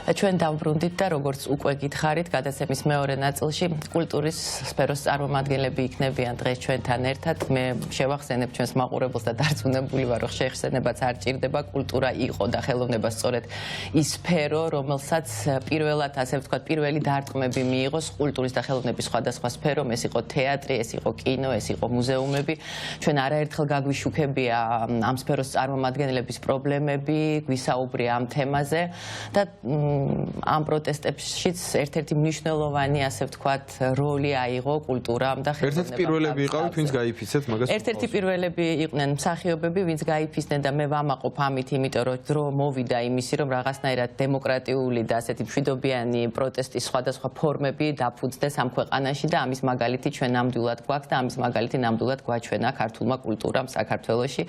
ჩვენ დავბრუნდით და როგორც უკვე გითხარით, გადაცემის მეორე ნაწილში კულტურის სფეროს წარმომადგენლები იქნებიან დღეს ჩვენთან ერთად. მე შევახსენებ ჩვენს მაყურებელს და დარწმუნებული ვარ, რომ შეხსენებაც არ ჭირდება. კულტურა იყო და ხელოვნება სწორედ ის სფერო, რომელსაც პირველად, ასე ვთქვათ, პირველი დარტყმები მიიღოს კულტურის და ხელოვნების სხვადასხვა სფერომ. ეს იყო თეატრი, ეს იყო კინო, ეს იყო მუზეუმები. ჩვენ არაერთხელ გაგვიშუქებია ამ სფეროს წარმომადგენლების პრობლემები, გვისაუბრია ამ თემაზე და ამ პროტესტებშიც ერთ-ერთი მნიშვნელოვანი, ასე ვთქვათ, როლი აიღო კულტურამ და ხელოვნებამ. ერთ-ერთი პირველები იყავით, ვინც გაიფიცეთ მაგას. ერთ-ერთი პირველები იყვნენ მსახიობები, ვინც გაიფიცნენ და მე ვამაყობ ამით, იმიტომ რომ დრო მოვიდა იმისი, რომ რაღაცნაირად დემოკრატიული და ასეთი მშვიდობიანი პროტესტის სხვადასხვა ფორმები დაფუძნდეს ამ ქვეყანაში და ამის მაგალითი ჩვენ ნამდვილად გვაქვს და ამის მაგალითი ნამდვილად გვაჩვენა ქართულმა კულტურამ საქართველოში.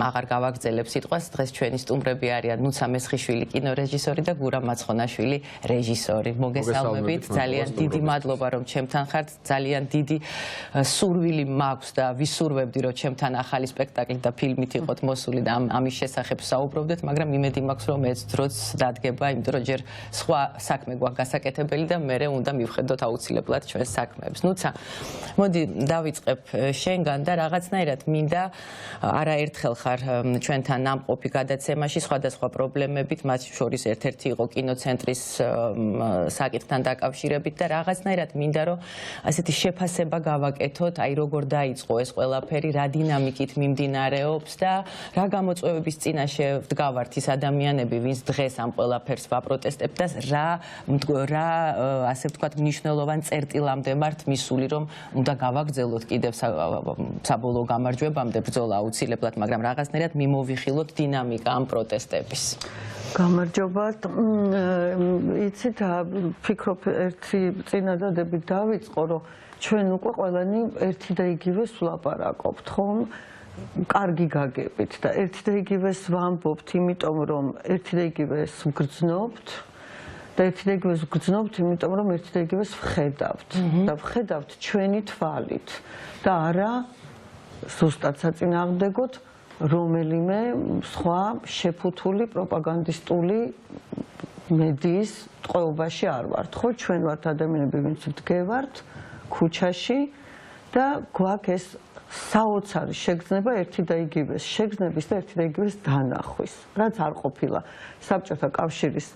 აღარ გავაგრძელებ სიტყვას, დღეს ჩვენი სტუმრები არიან ნუცა მესხიშვილი კინორეჟისორი და გურამ მაცხონაშვილი რეჟისორი. მოგესალმებით, ძალიან დიდი მადლობა რომ ჩემთან ხართ, ძალიან დიდი სურვილი მაქვს და ვისურვებდი რომ ჩემთან ახალი სპექტაკლი და ფილმით იყოთ მოსული და ამის შესახებ საუბრობდეთ, მაგრამ იმედი მაქვს რომ ეს დროც დადგება, იმიტომ რომ ჯერ სხვა საქმე გვაქვს გასაკეთებელი და მე უნდა მივხედოთ აუცილებლად ჩვენს საქმეებს. ნუცა, მოდი დავიწყებ შენგან და რაღაცნაირად მინდა არაერთხელ ხარ ჩვენთან ნამყოფი გადაცემაში სხვადასხვა პრობლემებით, მათ შორის ერთ-ერთი იყო კინოცენტრის საკითხთან დაკავშირებით და რაღაცნაირად მინდა რომ ასეთი შეფასება გავაკეთოთ, აი როგორ დაიწყო ეს ყველაფერი, რა დინამიკით მიმდინარეობს და რა გამოწვევების წინაშე ვდგავართ ის ადამიანები, ვინც დღეს ამ ყველაფერს ვაპროტესტებთ და რა ასე ვთქვათ მნიშვნელოვან წერტილამდე ვართ მისული, რომ უნდა გავაგრძელოთ კიდევ საბოლოო გამარჯვებამდე ბრძოლა აუცილებლად, მაგრამ რაღაცნაირად მიმოვიხილოთ დინამიკა ამ პროტესტების. გამარჯობა. იცით, ფიქრობ ერთი წინადადებით დავიწყო, რომ ჩვენ უკვე ყველანი ერთი და იგივეს ვლაპარაკობთ, ხომ? კარგი გაგებით და ერთი და იგივეს ვამბობთ, იმიტომ რომ ერთი და იგივეს ვგრძნობთ და ერთი და იგივეს ვგრძნობთ, იმიტომ რომ ერთი და იგივეს ვხედავთ და ვხედავთ ჩვენი თვალით და არა ზუსტად საწინააღმდეგოდ რომელიმე სხვა შეფუთული პროპაგანდისტული მედიის ტყვეობაში არ ვართ, ხო? ჩვენ ვართ ადამიანები, ვინც ვდგევართ ქუჩაში და გვაქვს ეს საოცარი შეგრძნება ერთი და იგივეს შეგრძნების და ერთი და იგივეს დანახვის, რაც არ ყოფილა საბჭოთა კავშირის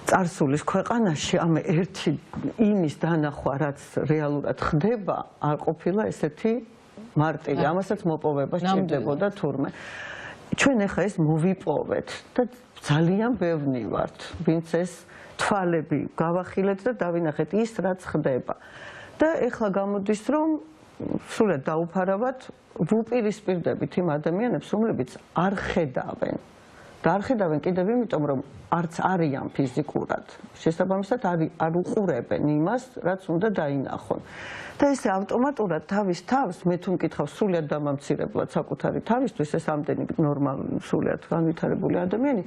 წარსულის ქვეყანაში, ამ ერთი იმის დანახვა, რაც რეალურად ხდება, არ ყოფილა ესეთი მარტივი, ამასაც მოპოვება სჭირდებოდა თურმე. ჩვენ ახლა ეს მოვიპოვეთ და ძალიან ბევრი ვართ, ვინც ეს თვალები გავახილეთ და დავინახეთ ის, რაც ხდება. და ახლა გამოდის, რომ სულად დაუფარავად ვუპირისპირდებით იმ ადამიანებს, რომლებიც არ ხედავენ. და არ ხედავენ კიდევ იმიტომ, რომ არც არიან ფიზიკურად. შესაბამისად არ უყურებენ იმას, რაც უნდა დაინახონ. და ესე ავტომატურად თავის თავს, მე თუ მკითხავ სულად დამამცირებლად საკუთარი თავისთვის, ეს ამდენი ნორმალური, სულად განვითარებული ადამიანი,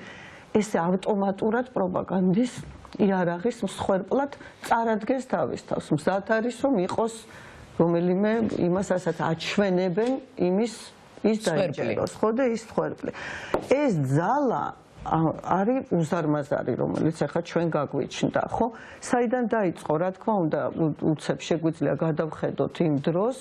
ესე ავტომატურად პროპაგანდის იარაღის მსხვერპლად წარადგენს თავის თავს. მზად არის, რომ იყოს რომელიმე იმას ასეთ აჩვენებენ იმის ის დაიჭეროს, ხო და ის მსხვერპლი. ეს ძალა არის უზარმაზარი, რომელიც ახლა ჩვენ გაგვიჩნდა, ხო? საიდან დაიწყო, რა თქმა უნდა, უცებ შეგვიძლია გადავხედოთ იმ დროს,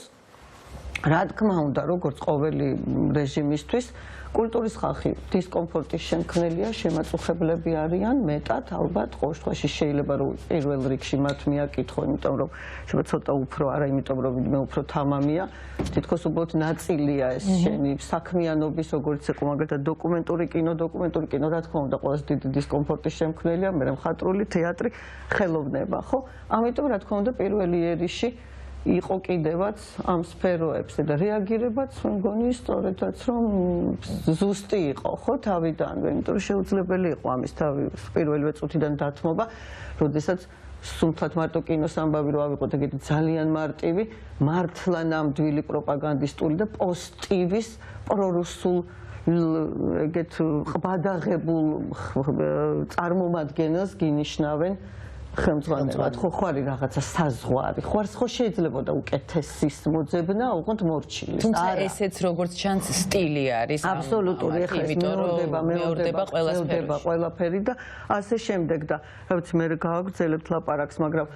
რა თქმა უნდა, როგორც ყოველი რეჟიმისთვის, კულტურის ხალხი დისკომფორტის შემქმნელია, შემაწუხებლები არიან, მეტად, ალბათ, ყოველ შემთხვევაში შეიძლება რომ პირველ რიგში მათ მიაკითხო, იმიტომ რომ შეიძლება ცოტა უფრო არა, იმიტომ რომ მე უფრო თამამია, თითქოს უბრალოდ ნაწილია ეს შენი საქმიანობის, როგორც იყო მაგალითად დოკუმენტური კინო, რა თქმა უნდა, ყველაზე დიდი დისკომფორტის შემქმნელია, მე მხატვრული თეატრი, ხელოვნება, ხო? ამიტომ რა თქმა უნდა, პირველი ერიში იყო კიდევაც ამ სფეროებზე და რეაგირებაც მგონი სწორედაც რომ ზუსტი იყო, ხო, თავიდანვე, იმიტომ რომ შეუძლებელი იყო ამის პირველივე წუთიდან დათმობა, როდესაც სულთად მარტო კინოს ამბავი რო ავიღოთ, ეგეთი ძალიან მარტივი, მართლა ნამდვილი პროპაგანდისტული და პოსტივის პრორუსულ ეგეთ ყბადაღებულ წარმომადგენელს გინიშნავენ ხელმძღვანელად ხო ხარი რაღაცა საზღვარი ხო შეიძლება და უკეთესის მოძებნა უყოთ მორჩილის თუმცა ესეც როგორც ჩანს სტილი არის აბსოლუტური ეხლა მეორდება ყველაფერი და ასე შემდეგ და რა ვიცი მე გავაგრძელებთ ლაპარაკს მაგრამ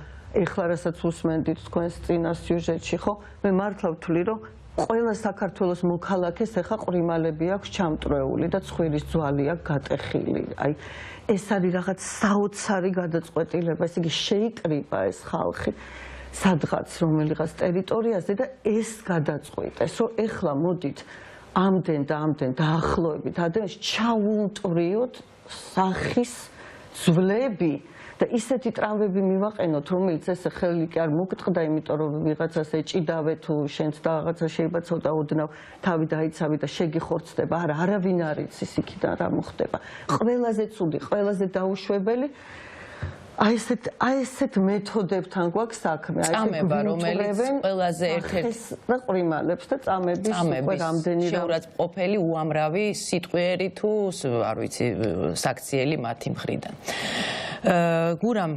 ეხლა რასაც უსმენდით თქვენს წინა სიუჟეტში ხო მე მართლა ვთვლი რომ ყველა საქართველოს მოქალაქეს ეხა ყრიმალები აქვს ჩამტრეული და ცხვირის ძვალი აქვს გატეხილი აი ეს არის რაღაც საოცარი გადაწყვეტილება ესე იგი შეიკრიბა ეს ხალხი სადღაც რომელიღაც ტერიტორიაზე და ეს გადაწყვიტეს რომ ეხლა მოდით ამდენ დაახლოებით ადამიანს ჩაუუტვრიოთ სახის ძვლები და ისეთი ტრამვები მივაყენოთ რომელიც ესე ხელი კი არ მოგტყდა იმიტომ რომ ვიღაცას ეჭიდავე თუ შენც და რაღაცა შეიძლება ცოტა ოდნავ თავი დაიცავი და შეგიხორცდება არავინ არ იცის იქიდან რა მოხდება ყველაზე ცუდი ყველაზე დაუშვებელი აი ესეთ მეთოდებთან გვაქვს საქმე აი წამება რომელიც ყველაზე ერთ-ერთი და ყრიმალებს და წამების უკვე რამდენი შეურაცხმყოფელი უამრავი სიტყვიერი თუ არ ვიცი საქციელი მათი მხრიდან გურამ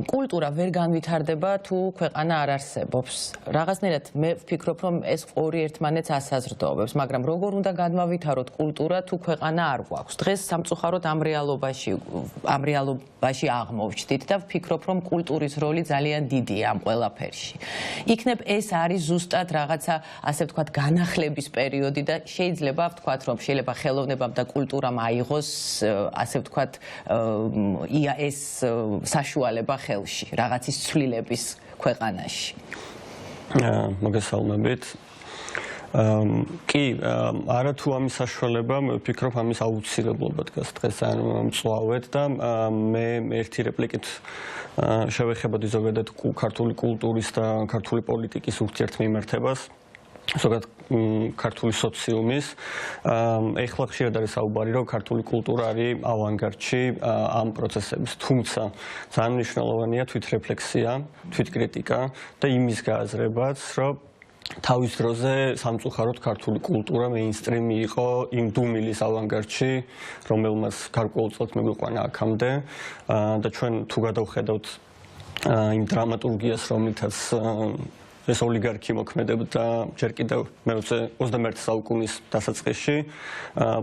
კულტურა ვერ განვითარდება თუ ქვეყანა არ არსებობს რაღაცნაირად მე ვფიქრობ რომ ეს ორი ერთმანეთს ასაზრდოობებს მაგრამ როგორ უნდა განვავითაროთ კულტურა თუ ქვეყანა არ გვაქვს დღეს სამწუხაროდ ამ რეალობაში აღმოვჩდით და ვფიქრობ რომ კულტურის როლი ძალიან დიდია ამ ყველაფერში იქნებ ეს არის ზუსტად რაღაცა ასე ვთქვათ განახლების პერიოდი და შეიძლება ვთქვათ რომ შეიძლება ხელოვნებამ და კულტურამ აიღოს ასე ვთქვათ ეს საშუალება ხელში რაღაცის ცვლილების ქვეყანაში. მოგესალმებით. კი, არა თუ ამის საშუალება, ვფიქრობ ამის აუცილებლობა დგას დღეს ან მწვავედ და მე ერთი რეპლიკით შევეხებოდი ზოგადად ქართული კულტურის და ქართული პოლიტიკის ურთიერთმიმართებას. ზოგადად ქართული სოციუმის ეხლა ხშირად არის საუბარი რომ ქართული კულტურა არის ავანგარდში ამ პროცესების თუმცა ძალიან მნიშვნელოვანია თვითრეფლექსია, თვითკრიტიკა და იმის გააზრებაც რომ თავის დროზე სამწუხაროდ ქართული კულტურა მეინსტრიმი იყო იმ დუმილის ავანგარდში რომელმაც გარკვეულწილად მეგვიყვანა აქამდე და ჩვენ თუ გადავხედავთ იმ დრამატურგიას რომლითაც ეს ოლიგარქი მოქმედებდა ჯერ კიდევ მე-21 საუკუნის დასაწყისში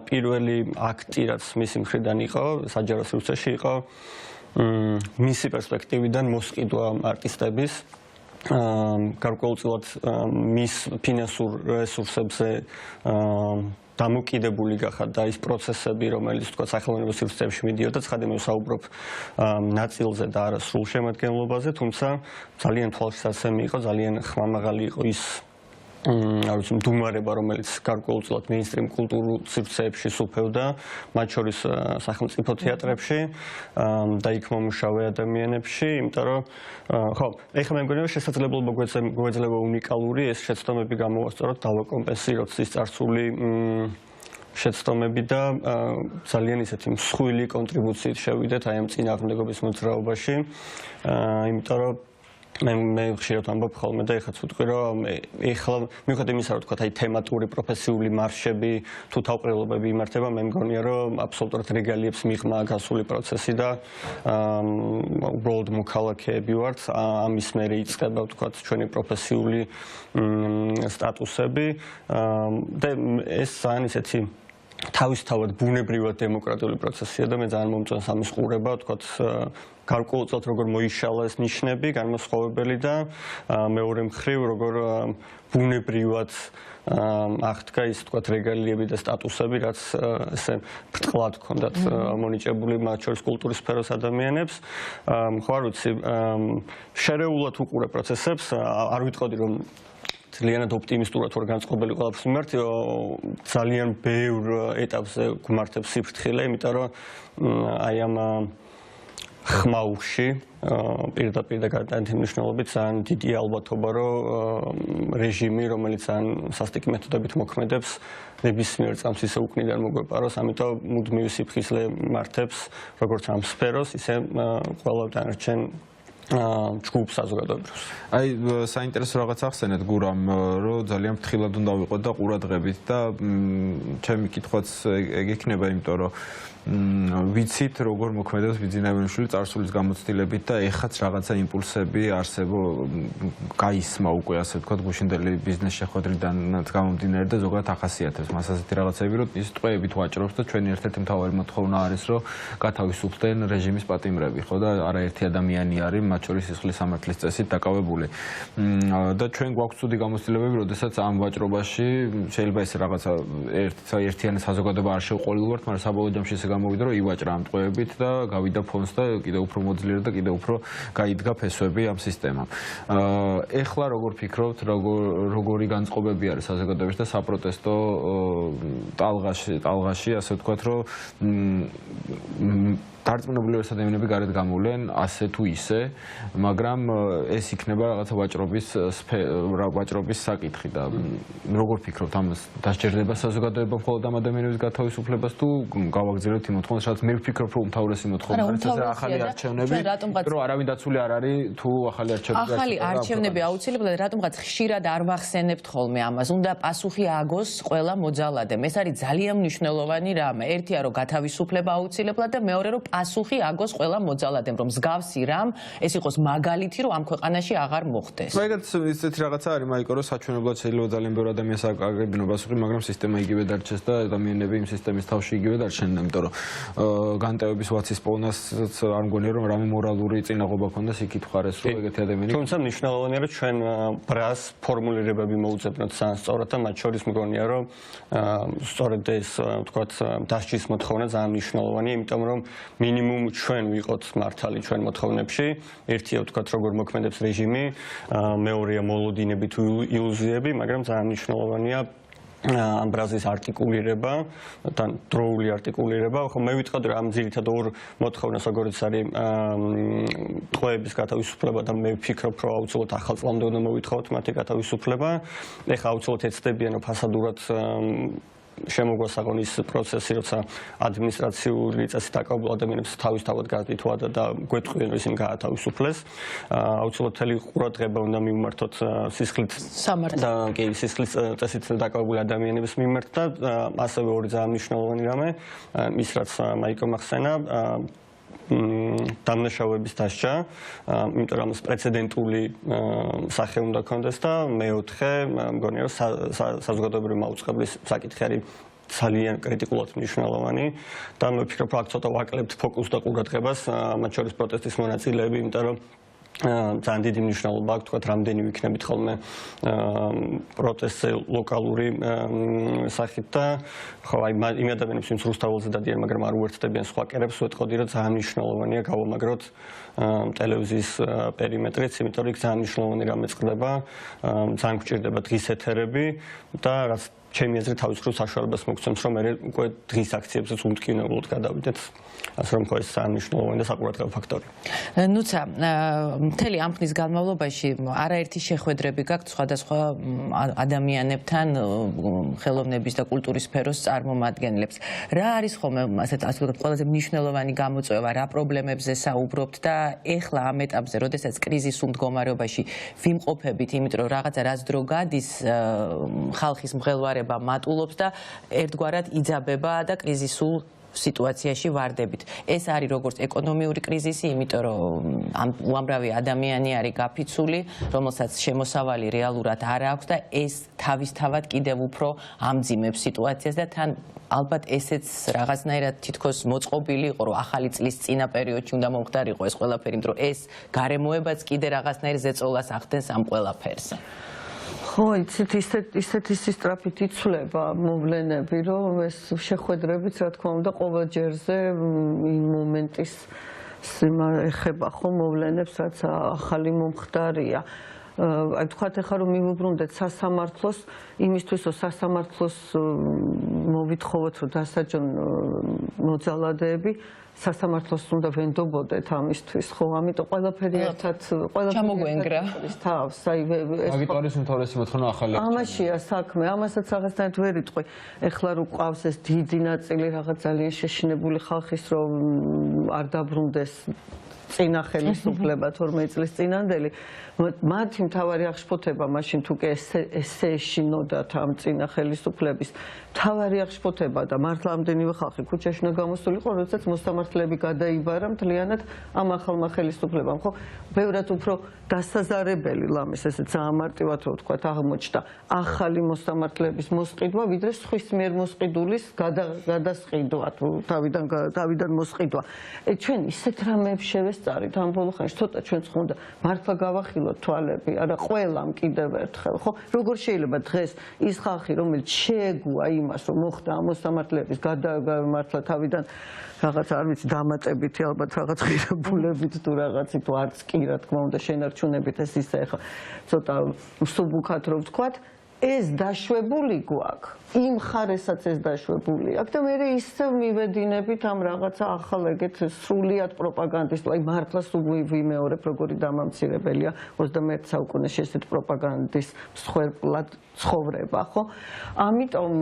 პირველი აქტი რაც მისი მხრიდან იყო საჯარო სივრცეში იყო მისი პერსპექტივიდან მოსყიდვა არტისტების გარკვეულწილად მის ფინანსურ რესურსებზე დამოკიდებული გახადა ის პროცესები, რომელიც თქვა სახელმწიფო სივრცეებში მიდიოდა, ცხადია მე ვსაუბრობ ნაწილზე და არა სრულ შემადგენლობაზე, თუმცა ძალიან თვალშისაცემი იყო, ძალიან ხმამაღალი იყო ის არ ვიცი მდუმარება, რომელიც გარკვეულწილად მეინსტრიმ კულტურულ სივრცეებში სუფევდა, მათ შორის სახელმწიფო თეატრებში და იქ მომუშავე ადამიანებში, იმიტომ რომ ხო, ეხლა მე მგონია შესაძლებლობა გვეძლევა უნიკალური ეს შეცდომები გამოვასწოროთ, დავაკომპენსიროთ ის წარსული შეცდომები და ძალიან ისეთი მსხვილი კონტრიბუციით შევიდეთ აი ამ წინააღმდეგობის მოძრაობაში, იმიტომ რომ მე ხშირად ამბობ ხოლმე და ეხლაც ვიტყვი რომ ეხლა მიუხედავად იმისა რომ თქვა აი თემატური პროფესიული მარშები თუ თავყრილობები იმართება მე მგონია რომ აბსოლუტურად რეგალიებს მიღმა გასული პროცესი და უბრალოდ მოქალაქეები ვართ ამის მერე იწყება თქვა ჩვენი პროფესიული სტატუსები და ეს ძალიან ისეთი თავისთავად ბუნებრივად დემოკრატიული პროცესია და მე ძალიან მომწონს ამის ყურება თქვა გარკვეულწილად როგორ მოიშალა ეს ნიშნები, განმასხვავებელი და მეორე მხრივ როგორ ბუნებრივად აღდგა ის თქვათ რეგალიები და სტატუსები, რაც ესე ბრტყლად ჰქონდათ მონიჭებული მათ შორის კულტურის სფეროს ადამიანებს. ხო არ ვიცი, შერეულად უყურე პროცესებს, არ ვიტყოდი რომ ძალიანად ოპტიმისტურად ვარ განწყობილი ყველაფრის მიმართ, ძალიან ბევრ ეტაპზე გვმართებს სიფრთხილე, იმიტომ რომ აი ამ ხმაურში პირდაპირ და გადაერთი მნიშვნელობით ძალიან დიდი ალბათობა რომ რეჟიმი რომელიც ძალიან სასტიკი მეთოდებით მოქმედებს ნებისმიერ წამს ისე უკნიდან მოგვეპაროს ამიტომ მუდმივი სიფხიზლე მართებს როგორც ამ სფეროს ისე ყველა დანარჩენ ჯგუფ საზოგადოებრივს. აი საინტერესო რაღაც ახსენეთ გურამ, რომ ძალიან ფრთხილად უნდა ვიყოთ და ყურადღებით და ჩემი კითხვაც ეგ იქნება, იმიტომ რომ ვიცით როგორ მოქმედებს ბიძინაევანიშვილი წარსულის გამოცდილებით და ეხაც რაღაცა იმპულსები გაისმა უკვე ასე ვთქვათ გუშინდელი ბიზნეს შეხვედრიდანაც გამომდინარე და ზოგადად ახასიათებს მას ასეთი რაღაცები, რომ ის ტყვეებით ვაჭრობს და ჩვენი ერთ-ერთი მთავარი მოთხოვნა არის, რომ გათავისუფლდნენ რეჟიმის პატიმრები, ხო და არაერთი ადამიანი არის, მათ შორის სისხლის სამართლის წესით დაკავებული. და ჩვენ გვაქვს ცუდი გამოცდილებები, როდესაც ამ ვაჭრობაში შეიძლება ეს რაღაცა ერთიანი საზოგადოება არ შევყოლილ ვართ, მაგრამ საბოლოო ჯამში ესე გამოვიდა, რომ ივაჭრა ამ ტყვეებით და გავიდა ფონს და კიდევ უფრო მოძლიერდა და კიდევ უფრო გაიდგა ფესვები ამ სისტემამ. ეხლა როგორ ფიქრობთ, როგორი განწყობები არის საზოგადოებაში და საპროტესტო ტალღაში, ასე ვთქვათ, რომ დარწმუნებული ვარ ადამიანები გარეთ გამოვლენ ასე თუ ისე, მაგრამ ეს იქნება რაღაცა ვაჭრობის საკითხი და როგორ ფიქრობთ ამას დასჯერდება საზოგადოება მხოლოდ ამ ადამიანების გათავისუფლებას თუ გავაგზავნებთ იმ მოთხოვნას, სადაც მე ვფიქრობ, რომ უმთავრესი მოთხოვნა არის ახალი არჩევნები, რომ არავინ დაცული არ არის თუ ახალი არჩევნები. ახალი არჩევნები აუცილებლად რატომღაც ხშირად არ ვახსენებთ ხოლმე ამას. უნდა პასუხი აგოს ყველა მოძალადემ. ეს არის ძალიან მნიშვნელოვანი რამ. ერთია რომ გათავისუფლება აუცილებლად და მეორე რომ პასუხი აგოს ყველა მოძალადემ, რომ მსგავსი რამ ეს იყოს მაგალითი, რომ ამ ქვეყანაში აღარ მოხდეს. მაგათ ისეთი რაღაცა არის, მაიკო, რომ საჩვენებლად შეიძლება ძალიან ბევრი ადამიანს აკრებინო პასუხი, მაგრამ სისტემა იგივე დარჩეს და ადამიანები იმ სისტემის თავში იგივე დარჩნენ, იმიტომ რომ განტევების ვაცის პოვნას არ მგონია, რომ რამე მორალური წინაღობა ქონდეს იქით ხარეს, რომ ეგეთი ადამიანები. თუმცა მნიშვნელოვანია, რომ ჩვენ ბრას ფორმულირებები მოუძებნოთ სწორად და მათ შორის მგონია, რომ სწორედ ეს ვთქვათ დასჯის მოთხოვნა ძალიან მნიშვნელოვანია, იმიტომ რომ მინიმუმ ჩვენ ვიყოთ მართალი ჩვენ მოთხოვნებში. ერთია ვთქვათ როგორ მოქმედებს რეჟიმი, მეორეა მოლოდინები თუ ილუზიები, მაგრამ ძალიან მნიშვნელოვანია ამ ბრაზის არტიკულირება და დროული არტიკულირება. ხო მე ვიტყოდ რომ ამ ძირითადად ორ მოთხოვნას როგორიც არის ტყვეების გათავისუფლება და მე ვფიქრობ რომ აუცილებლად ახალ წლამდე უნდა მოვითხოვოთ მათი გათავისუფლება. ეხლა აუცილებლად ეცდებიან რომ ფასადურად შემოგვასაღონ ის პროცესი, როცა ადმინისტრაციული წესით დაკავებულ ადამიანებს თავისთავად გააკითხავთ და გვეტყვიან, რომ ისინი გაათავისუფლეს. აუცილებლად მთელი ყურადღება უნდა მივმართოთ სისხლით და კი სისხლის წესით დაკავებული ადამიანების მიმართ და ასევე ორი ძალიან მნიშვნელოვანი რამე, ის რაც მაიკომ ახსენა, დამნაშავეების დასჯა, იმიტომ რომ პრეცედენტული სახე უნდა ქონდეს და მეოთხე მგონია რომ საზოგადოებრივი მაუწყებლის საკითხი არის ძალიან კრიტიკულად მნიშვნელოვანი და მე ვფიქრობ რომ აქ ცოტა ვაკლებთ ფოკუსს და ყურადღებას, მათ შორის პროტესტის მონაწილეები, იმიტომ რომ ძალიან დიდი მნიშვნელობა აქვს, თქვათ, რამდენი ვიქნებით ხოლმე პროტესტზე ლოკალური სახით და ხო, აი იმ ადამიანებს ვინც რუსთაველზე დადიან, მაგრამ არ უერთდებიან სხვა კერებს, ვეტყოდი, რომ ძალიან მნიშვნელოვანია გავამაგროთ ტელევიზიის პერიმეტრიც, იმიტომ რომ იქ ძალიან მნიშვნელოვანი რამე წყდება, ძალიან გვჭირდება დღის ეთერები და რაც ჩემი აზრით თავისუფლ საშუალებას მოგცემს, რომ მე უკვე დღის აქციებზეც უმტკივნეულოდ გადავიდეთ. ასე რომ ეს ძალიან მნიშვნელოვანი და საყურადღებო ფაქტორია. ნუცა, მთელი ამ ხნის განმავლობაში არაერთი შეხვედრები გაქვთ სხვადასხვა ადამიანებთან, ხელოვნების და კულტურის სფეროს წარმომადგენლებს. რა არის ხოლმე ასე ვთქვათ, ყველაზე მნიშვნელოვანი გამოწვევა, რა პრობლემებზე საუბრობთ და ეხლა ამ ეტაპზე, როდესაც კრიზისულ მდგომარეობაში ვიმყოფებით, იმიტომ რომ რაღაცა რაც დრო გადის, ხალხის მღელვარება მატულობს და ერთგვარად იძაბება და კრიზისულ სიტუაციაში ვარდებით. ეს არის როგორც ეკონომიური კრიზისი, იმიტომ რომ ამ უამრავი ადამიანი არის გაფიცული, რომელსაც შემოსავალი რეალურად არ აქვს და ეს თავისთავად კიდევ უფრო ამძიმებს სიტუაციას და თან ალბათ ესეც რაღაცნაირად თითქოს მოწყობილი იყო, რომ ახალი წლის წინა პერიოდში უნდა მომხდარიყო ეს ყველაფერი, იმიტომ რომ ეს გარემოებაც კიდე რაღაცნაირ ზეწოლას ახდენს ამ ყველაფერს. ხო, ისეთი სისტრაფით იცვლება მოვლენები, რომ ეს შეხვედრებიც, რა თქმა უნდა, ყოველ ჯერზე იმ მომენტის ეხება ხო მოვლენებს, რაც ახალი მომხდარია. აი თქვათ ახლა რომ მივუბრუნდეთ სასამართლოს, იმისთვის რომ სასამართლოს მოვითხოვოთ, რომ დასაჯონ მოძალადეები სასამართლოს უნდა ვენდობოდეთ ამისთვის, ხო? ამიტომ ყველაფერი ერთად ჩამოგვენგრა. თავს, აი მაგიტორის უმთავრესი მოთხოვნა ახალი. ამაშია საქმე, ამასაც რაღაცნაირად ვერ იტყვი. ეხლა რო ყავს ეს დიდი ნაწილი რაღაც ძალიან შეშინებული ხალხის, რომ არ დაბრუნდეს წინა ხელისუფლება 12 წლის წინანდელი, მათი მთავარი აღშფოთება მაშინ თუ კი ესე ეშინოდათ ამ წინა ხელისუფლების მთავარი აღშფოთება და მართლა ამდენივე ხალხი ქუჩაში უნდა გამოსულიყო, როდესაც მოსამართლეები გადაიბარა მთლიანად ამ ახალმა ხელისუფლებამ, ხო? ბევრად უფრო დასაზარებელი ლამის, ესე ძალიან მარტივად რო ვთქვა, აღმოჩნდა ახალი მოსამართლეების მოსყიდვა, ვიდრე სხვის მიერ მოსყიდულის გადასყიდვა, თუ თავიდან მოსყიდვა. ჩვენ ისეთ რამეებს შევესწარით ამ ბოლო ხანში, ცოტა ჩვენც ხონდა მართლა გავახილოთ თვალები, არა ყველამ კიდევ ერთხელ, ხო? როგორ შეიძლება დღეს ის ხალხი, რომელიც შეეგუა იმას, რომ მოხდა ამ მოსამართლეების გადამართლა თავიდან რაღაც არ ვიცი დამატებითი ალბათ რაღაც ღირებულებით თუ რაღაცით თუ არც კი რა თქმა უნდა შენარჩუნებით ეს ისე ახლა ცოტა მსუბუქად რო ვთქვათ ეს დაშვებული გვაქვს იმ ხარესაც ეს დაშვებული აქვს და მე ისევ მივედინებით ამ რაღაცა ახალ ეგეთ სრულიად პროპაგანდისტულ აი მართლა სულ ვიმეორებ როგორი დამამცირებელია 21 საუკუნეში ესეთ პროპაგანდის მსხვერპლად ცხოვრება ხო ამიტომ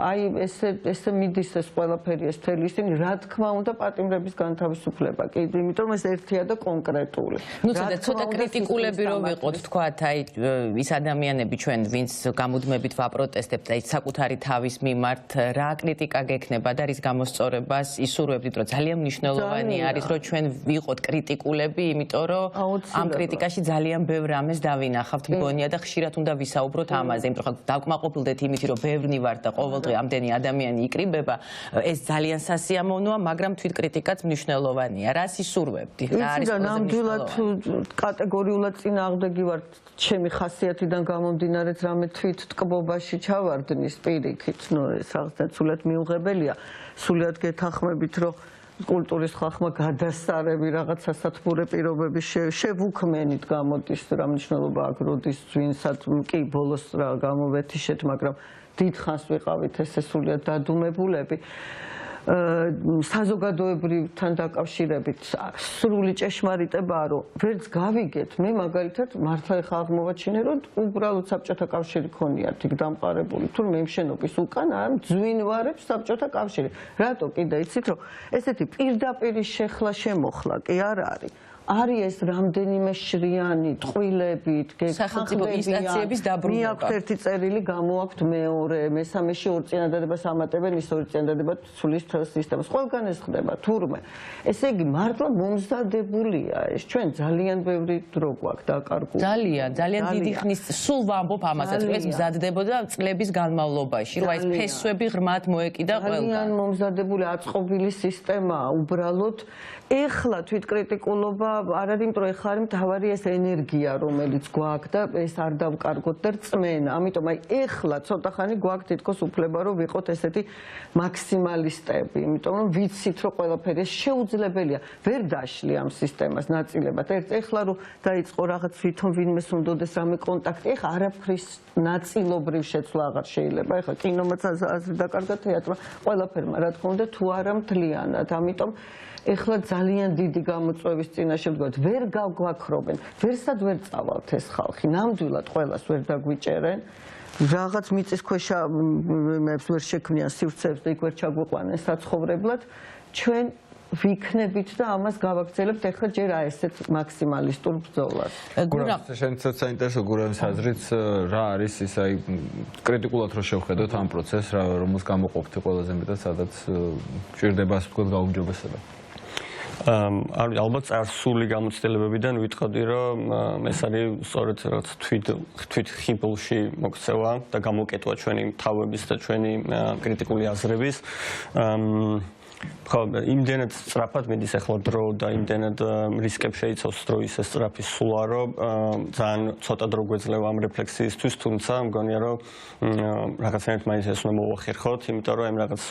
აი ესე მიდის ეს ყველაფერი ეს თელი ისინი რა თქმა უნდა პატიმრების განთავისუფლება კი იმიტომ ეს ერთია და კონკრეტული ნუ ცოტა კრიტიკულები რომ ვიყოთ თქვათ აი ის ადამიანები ჩვენ ვინც გამუდმებით ვაპროტესტებთ აი საკუთარი თავის მიმართ რა კრიტიკა გექნება და რის გამოსწორებას ისურვებდით რომ ძალიან მნიშვნელოვანი არის რომ ჩვენ ვიყოთ კრიტიკულები იმიტომ რომ ამ კრიტიკაში ძალიან ბევრ რამეს დავინახავთ მგონია და ხშირად უნდა ვისაუბროთ ამაზე იმიტომ რომ დავკმაყოფილდეთ იმით რომ ბევრნი ვართ და ყოველდღე ამდენი ადამიანი იკრიბება ეს ძალიან სასიამოვნოა მაგრამ თვით კრიტიკაც მნიშვნელოვანია რას ისურვებდი რა არის ნამდვილად კატეგორიულად წინააღმდეგი ვარ ჩემი ხასიათიდან გამომდინარეც რამე თვით ტკბობაში ჩავარდნის პირიქით ნუ ეს რაღაცა სულად მიუღებელია სულად გეთანხმებით რომ კულტურის ხალხმა გადასარევი რაღაც სასათბურე პირობები შევუქმენით გამოდის რა მნიშვნელობა აქვს როდის ვინსად კი ბოლოს რა გამოვეთიშეთ მაგრამ დიდხანს ვიყავით ესე სულად დადუმებულები საზოგადოებრივთან დაკავშირებით სრული ჭეშმარიტებაა რომ ვერც გავიგეთ მე მაგალითად მართლა ეხა აღმოვაჩინე რომ უბრალოდ საბჭოთა კავშირი ქონიათ იქ დამყარებული თურმე იმ შენობის უკან არ ძვინვარებს საბჭოთა კავშირი რატო კიდე იცით რომ ესეთი პირდაპირი შეხლა შემოხლა კი არ არის არის ეს რამდენიმე შრიანი ტყვილებით სახელმწიფო ინსტანციების დაბრუნება. მიაქვთ ერთი წერილი, გამოაქვთ მეორე, მესამეში ორ წინადადებას ამატებენ, ის ორი წინადადება ცulis სისტემას. ყველგან ეს ხდება, თურმე. ესე იგი, მართლა მომზადებულია ეს. ჩვენ ძალიან ბევრი დრო გვაქვს დაკარგული. ძალიან დიდი ხნის სულ ვამბობ ამასაც, რომ ეს მზადდებოდა წლების განმავლობაში, რომ ეს ფესვები ღრმად მოეკიდა ყველგან. ძალიან მომზადებული აწყობილი სისტემაა, უბრალოდ ეხლა თვითკრიტიკულობა არ არის, იმიტომ რომ ეხლა არის მთავარი ეს ენერგია, რომელიც გვაქვს და ეს არ დავკარგოთ და რწმენა. ამიტომ აი ეხლა ცოტა ხანი გვაქვს თითქოს უფლება რომ ვიყოთ ესეთი მაქსიმალისტები, იმიტომ რომ ვიცით რომ ყველაფერი შეუძლებელია. ვერ დაშლი ამ სისტემას ნაწილებად. ეხლა რომ დაიწყო რაღაც თვითონ ვინმეს უნდადეს რამე კონტაქტი, ეხლა არაფრის ნაწილობრივ შეცვლა აღარ შეიძლება. ეხლა კინომაც აზრი დაკარგა თეატრმა, ყველაფერმა რა თქმა უნდა თუ არა მთლიანად. ამიტომ ეხლა ძალიან დიდი გამოწვევის წინაშე ვდგათ, ვერ გავგვაქრობენ, ვერსად ვერ წავალთ ეს ხალხი, ნამდვილად ყველას ვერ დაგვიჭერენ. რაღაც მიწისქვეშა მეებს ვერ შექმნიან სივრცეებს და იქ ვერ ჩაგვიყვანენ საცხოვრებლად. ჩვენ ვიქნებით და ამას გავაგრძელებთ ახლა ჯერ აი ესეთ მაქსიმალისტურ ბრძოლას. შენცაც საინტერესო გურამის აზრით რა არის ის აი კრიტიკულად რო შევხედოთ ამ პროცესს, რომელს გამოყოფთ ყველაზე მეტად, სადაც ჭირდება ასე ვთქვათ გაუმჯობესება. ალბათ წარსული გამოცდილებებიდან ვიტყოდი, რომ ეს არის სწორედ რაღაც თვით ხიბლში მოქცევა და გამოკეტვა ჩვენი თავების და ჩვენი კრიტიკული აზრების. ხო, იმდენად სწრაფად მიდის ახლა დრო და იმდენად რისკებს შეიცავს დრო ისე სწრაფი სულა, რომ ძალიან ცოტა დრო გვეძლევა ამ რეფლექსიისთვის, თუმცა მგონია რომ რაღაცნაირად მაინც ეს უნდა მოვახერხოთ, იმიტომ რომ ამ რაღაც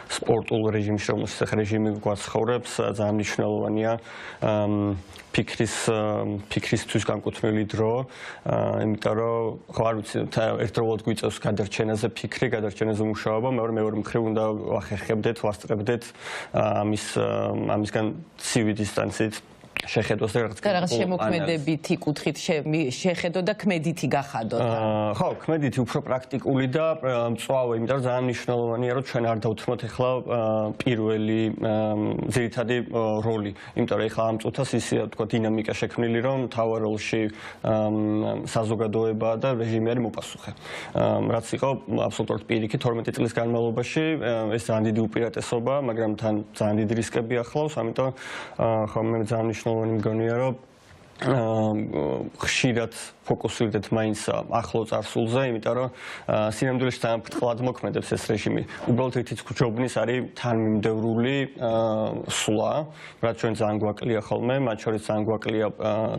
სპორტულ რეჟიმში, რომელსაც ახლა რეჟიმი გვაცხოვრებს, ძალიან მნიშვნელოვანია ფიქრისთვის განკუთვნილი დრო, იმიტომ რომ ხო არ ვიცი, ერთდროულად გვიწევს გადარჩენაზე ფიქრი, გადარჩენაზე მუშაობა, მეორე მხრივ უნდა ვახერხებდეთ, ვასწრებდეთ ამისგან ცივი დისტანცით შეხედოს და რაღაც შემოქმედებითი კუთხით შეხედო და ქმედითი გახადოთ. ხო, ქმედითი უფრო პრაქტიკული და მწვავე, იმიტომ რომ ძალიან მნიშვნელოვანია, რომ ჩვენ არ დავთმოთ ახლა პირველი ძირითადი როლი, იმიტომ რომ ახლა ამ წუთას ისეა თქვა დინამიკა შექმნილი, რომ მთავარ როლში საზოგადოება და რეჟიმი არის მოპასუხე. რაც იყო აბსოლუტურად პირიქით 12 წლის განმავლობაში, ეს ძალიან დიდი უპირატესობა, მაგრამ თან ძალიან დიდი რისკები ახლავს, ამიტომ ხო მე ძალიან მნიშვნელოვანი მგონია, რომ ხშირად ფოკუსირდეთ მაინც ახლო წარსულზე, იმიტომ რომ სინამდვილეში ძალიან ბრტყლად მოქმედებს ეს რეჟიმი. უბრალოდ ერთიც გჯობნის არის თანმიმდევრული სვლა, რაც ჩვენ ძალიან გვაკლია ხოლმე, მათ შორის ძალიან გვაკლია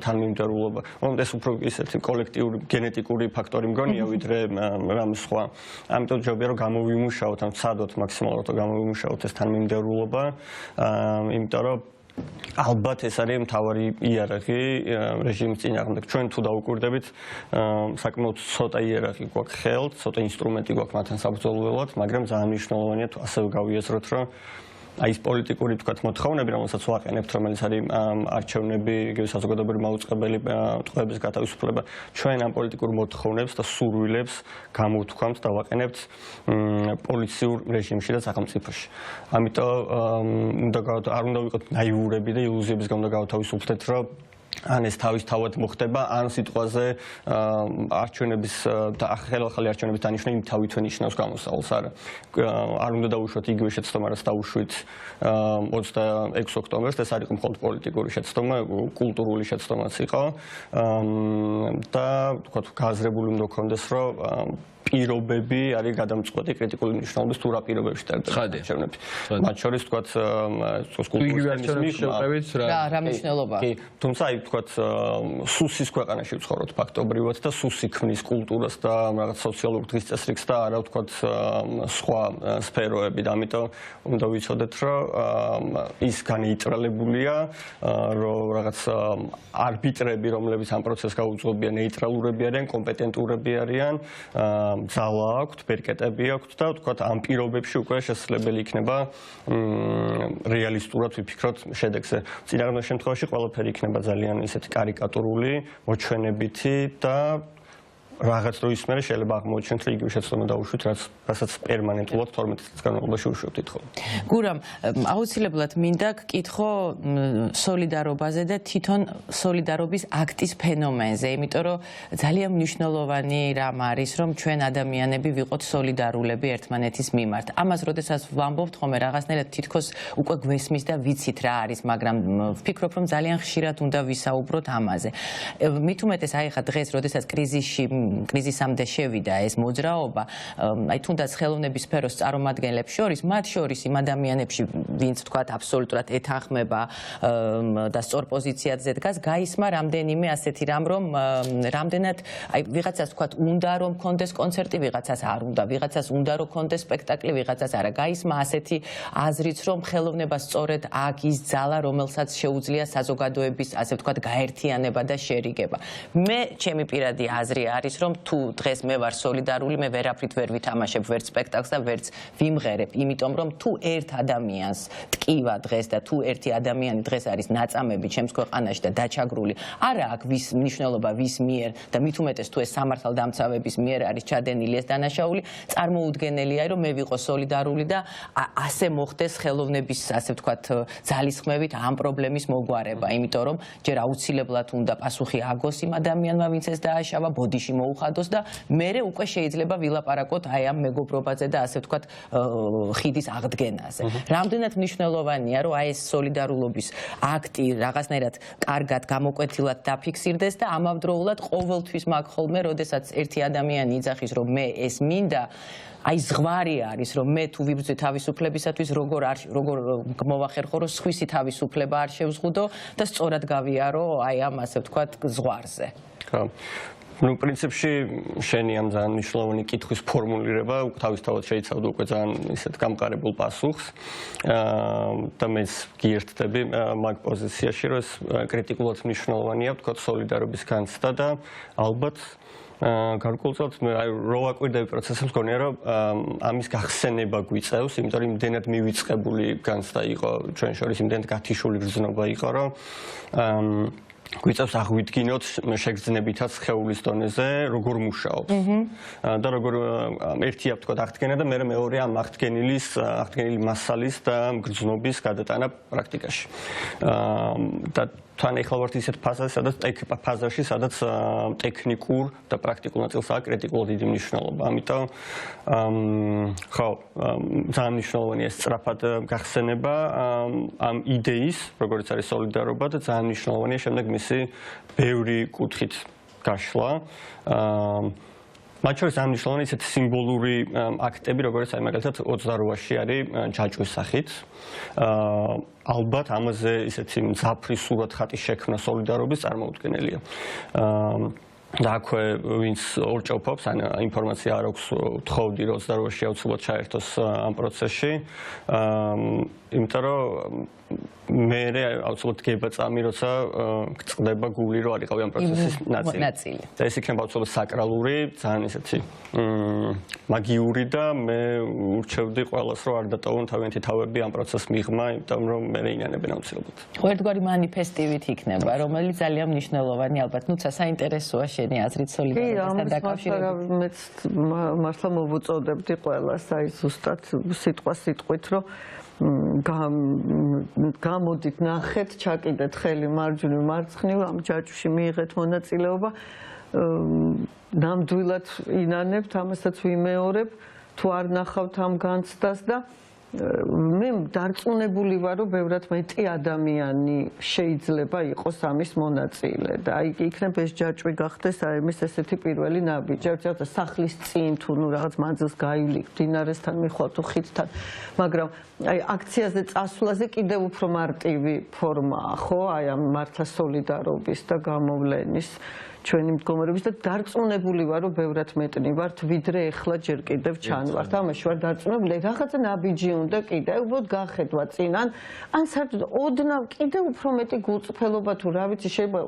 თანმიმდევრულობა. მომენტ ეს უფრო ისეთი კოლექტიური გენეტიკური ფაქტორი მგონია, ვიდრე რამე სხვა. ამიტომ ჯობია რომ გამოვიმუშაოთ, ან ვცადოთ მაქსიმალურად რომ გამოვიმუშაოთ ეს თანმიმდევრულობა, იმიტომ რომ ალბათ ეს არის მთავარი იარაღი რეჟიმის წინააღმდეგ. ჩვენ თუ დაუკვირდებით, საკმაოდ ცოტა იარაღი გვაქვს ხელთ, ცოტა ინსტრუმენტი გვაქვს მათთან საბრძოლველად, მაგრამ ძალიან მნიშვნელოვანია თუ ასევე გავიაზროთ, რომ აი ეს პოლიტიკური თქვათ მოთხოვნები, რომელსაც ვაყენებთ, რომელიც არის არჩევნები, იგივე საზოგადოებრივი მაუწყებელი ტყვეების გათავისუფლება, ჩვენ ამ პოლიტიკურ მოთხოვნებს და სურვილებს გამოვთქვამთ და ვაყენებთ პოლიციურ რეჟიმში და სახელმწიფოში. ამიტომ არ უნდა ვიყოთ ნაიურები და ილუზიებისგან უნდა გავთავისუფლდეთ, რომ ან ეს თავისთავად მოხდება, ან სიტყვაზე არჩევნების და ახალი არჩევნების დანიშნა იმ თავითვე ნიშნავს გამოსავალს, არა. არ უნდა დავუშვათ იგივე შეცდომა, რაც დავუშვით 26 ოქტომბერს, ეს არ იყო მხოლოდ პოლიტიკური შეცდომა, კულტურული შეცდომაც იყო და თქვა გააზრებული უნდა გქონდეს, რომ პირობები არის გადამწყვეტი კრიტიკული მნიშვნელობის თუ რა პირობებში დაერდება არჩევნები. მათ შორის თქვათ რა მნიშვნელობა. კი, თუმცა აი თქვათ სუსის ქვეყანაში ვცხოვრობთ ფაქტობრივად და სუსი ქმნის კულტურას და რაღაც სოციალურ დღესწესრიგს და არა თქვათ სხვა სფეროები და ამიტომ უნდა ვიცოდეთ, რომ ის განეიტრალებულია, რომ რაღაც არბიტრები, რომლებიც ამ პროცესს გაუძღვებიან, ნეიტრალურები არიან, კომპეტენტურები არიან, ძალა აქვთ, ბერკეტები აქვთ და ვთქვათ ამ პირობებში უკვე შესაძლებელი იქნება რეალისტურად ვიფიქროთ შედეგზე. წინააღმდეგ შემთხვევაში ყველაფერი იქნება ძალიან ისეთი კარიკატურული, მოჩვენებითი და რაღაც დროის მერე შეიძლება აღმოჩნდეთ, რომ იგივე შეცდომა დავუშვით, რასაც პერმანენტულად 12 წლის განმავლობაში უშვებდით ხოლმე. გურამ, აუცილებლად მინდა გკითხო სოლიდარობაზე და თვითონ სოლიდარობის აქტის ფენომენზე, იმიტომ რომ ძალიან მნიშვნელოვანი რამ არის, რომ ჩვენ ადამიანები ვიყოთ სოლიდარულები ერთმანეთის მიმართ. ამას როდესაც ვამბობთ ხოლმე რაღაცნაირად თითქოს უკვე გვესმის და ვიცით რა არის, მაგრამ ვფიქრობ, რომ ძალიან ხშირად უნდა ვისაუბროთ ამაზე. მით უმეტეს აი ხა დღეს, როდესაც კრიზისამდე შევიდა ეს მოძრაობა, აი თუნდაც ხელოვნების სფეროს წარმომადგენლებს შორის, მათ შორის იმ ადამიანებში, ვინც თქვათ აბსოლუტურად ეთანხმება და სწორ პოზიციაზე დგას, გაისმა რამდენიმე ასეთი რამ, რომ რამდენად აი ვიღაცას თქვათ უნდა რომ კონდეს კონცერტი, ვიღაცას არ უნდა, ვიღაცას უნდა რომ კონდეს სპექტაკლი, ვიღაცას არა. გაისმა ასეთი აზრიც, რომ ხელოვნება სწორედ აქ ის ძალა, რომელსაც შეუძლია საზოგადოების, ასე ვთქვათ, გაერთიანება და შერიგება. მე ჩემი პირადი აზრი არის, რომ თუ დღეს მე ვარ სოლიდარული, მე ვერაფრით ვერ ვითამაშებ ვერც სპექტაკლს და ვერც ვიმღერებ, იმიტომ რომ თუ ერთ ადამიანს ტკივა დღეს და თუ ერთი ადამიანი დღეს არის ნაწამები ჩემს ქვეყანაში და დაჩაგრული, არა აქვს ვის მნიშვნელობა ვის მიერ და მით უმეტეს თუ ეს სამართალდამცავების მიერ არის ჩადენილი ეს დანაშაული, წარმოუდგენელია, რომ მე ვიყო სოლიდარული და ასე მოხდეს ხელოვნების, ასე ვთქვათ, ძალისხმევით ამ პრობლემის მოგვარება, იმიტომ რომ ჯერ აუცილებლად უნდა პასუხი აგოს იმ ადამიანმა, ვინც ეს დააშავა, ბოდიში მოუხადოს და მერე უკვე შეიძლება ვილაპარაკოთ აი ამ მეგობრობაზე და ასე ვთქვათ ხიდის აღდგენაზე. რამდენად მნიშვნელოვანია რომ აი ეს სოლიდარულობის აქტი რაღაცნაირად კარგად გამოკვეთილად დაფიქსირდეს და ამავდროულად ყოველთვის მაგ ხოლმე, როდესაც ერთი ადამიანი იძახის რომ მე ეს მინდა აი ზღვარი არის რომ მე თუ ვიბრძვი თავისუფლებისათვის როგორ მოვახერხო რომ სხვისი თავისუფლება არ შევზღუდო და სწორად გავიარო აი ამ ასე ვთქვათ ზღვარზე. ხო. Ну, პრინციპში შენი ამ ძალიან მნიშვნელოვანი კითხვის ფორმულირება თავისთავად შეიცავდა უკვე ძალიან ისეთ გამყარებულ პასუხს. და მეც გიერთდები მაგ პოზიციაში, რომ ეს კრიტიკულად მნიშვნელოვანია, ვთქვათ, სოლიდარობის განცდა და ალბათ გარკვეულწილად მე აი რო ვაკვირდები პროცესებს გონია რომ ამის გახსენება გვიწევს, იმიტომ რომ იმდენად მივიწყებული განცდა იყო ჩვენ შორის, იმდენად გათიშული გრძნობა იყო, რომ გვიწევს აღვიდგინოთ შეგრძნებითაც სხეულის დონეზე როგორ მუშაობს და როგორ ერთია ვთქვათ აღდგენა და მეორე ამ აღდგენილი მასალის და გრძნობის გადატანა პრაქტიკაში. და თან ეხლა ვართ ისეთ ფაზაში, სადაც ტექნიკურ და პრაქტიკულ ნაწილსაა კრიტიკულად დიდი მნიშვნელობა. ამიტომ ხო, ძალიან მნიშვნელოვანია სწრაფად გახსენება ამ იდეის, როგორც არის სოლიდარობა და ძალიან მნიშვნელოვანია შემდეგ მისი ბევრი კუთხით გაშლა. მათ შორის ძალიან მნიშვნელოვანი ისეთი სიმბოლური აქტები, როგორც აი მაგალითად 28-ში არის ჯაჭვის სახით. ალბათ ამაზე ისეთი მძაფრი სურათხატის შექმნა სოლიდარობის წარმოუდგენელია. და აქვე ვინც ორჭოფობს, ან ინფორმაცია არ აქვს, ვთხოვდი რომ 28-ში აუცილებლად ჩაერთოს ამ პროცესში. იმიტომ რომ მე აუცილებლად გება წამი, როცა გწყდება გული, რომ არ იყავი ამ პროცესის ნაწილი. და ეს იქნება აუცილებლად საკრალური, ძალიან ისეთი მაგიური და მე ურჩევდი ყველას, რომ არ დატოვონ თავიანთი თავები ამ პროცესს მიღმა, იმიტომ რომ მე ინანებენ აუცილებლად. ხო, ერთგვარი მანიფესტივით იქნება, რომელიც ძალიან მნიშვნელოვანი ალბათ, ნუცა საინტერესოა შენი აზრით სოლიდარობასთან დაკავშირებით. მეც მართლა მოვუწოდებდი ყველას, აი ზუსტად სიტყვით, რომ გამოდით, ნახეთ, ჩაკიდეთ ხელი მარჯვნივ, მარცხნივ, ამ ჯაჭვში მიიღეთ მონაწილეობა. ნამდვილად ინანებთ, ამასაც ვიმეორებ, თუ არ ნახავთ ამ განცდას და მე დარწმუნებული ვარ, რომ ბევრად მეტი ადამიანი შეიძლება იყოს ამის მონაწილე და აი იქნებ ეს ჯაჭვი გახდეს აი მის ესეთი პირველი ნაბიჯი, ერთ სახლის წინ თუ ნუ რაღაც მანძილს გაივლი, მდინარესთან მიხვალ თუ ხიდთან, მაგრამ აი აქციაზე წასვლაზე კიდევ უფრო მარტივი ფორმაა, ხო? აი ამ მართლა სოლიდარობის და გამოვლენის ჩვენი მდგომარეობის და დარწმუნებული ვარ, რომ ბევრად მეტნი ვართ, ვიდრე ეხლა ჯერ კიდევ ჩანვართ. ამაში ვარ დარწმუნებული, რაღაცა ნაბიჯი უნდა კიდევ უბრალოდ გახედვა წინ, ან საერთოდ ოდნავ კიდევ უფრო მეტი გულწრფელობა თუ რა ვიცი, შეიძლება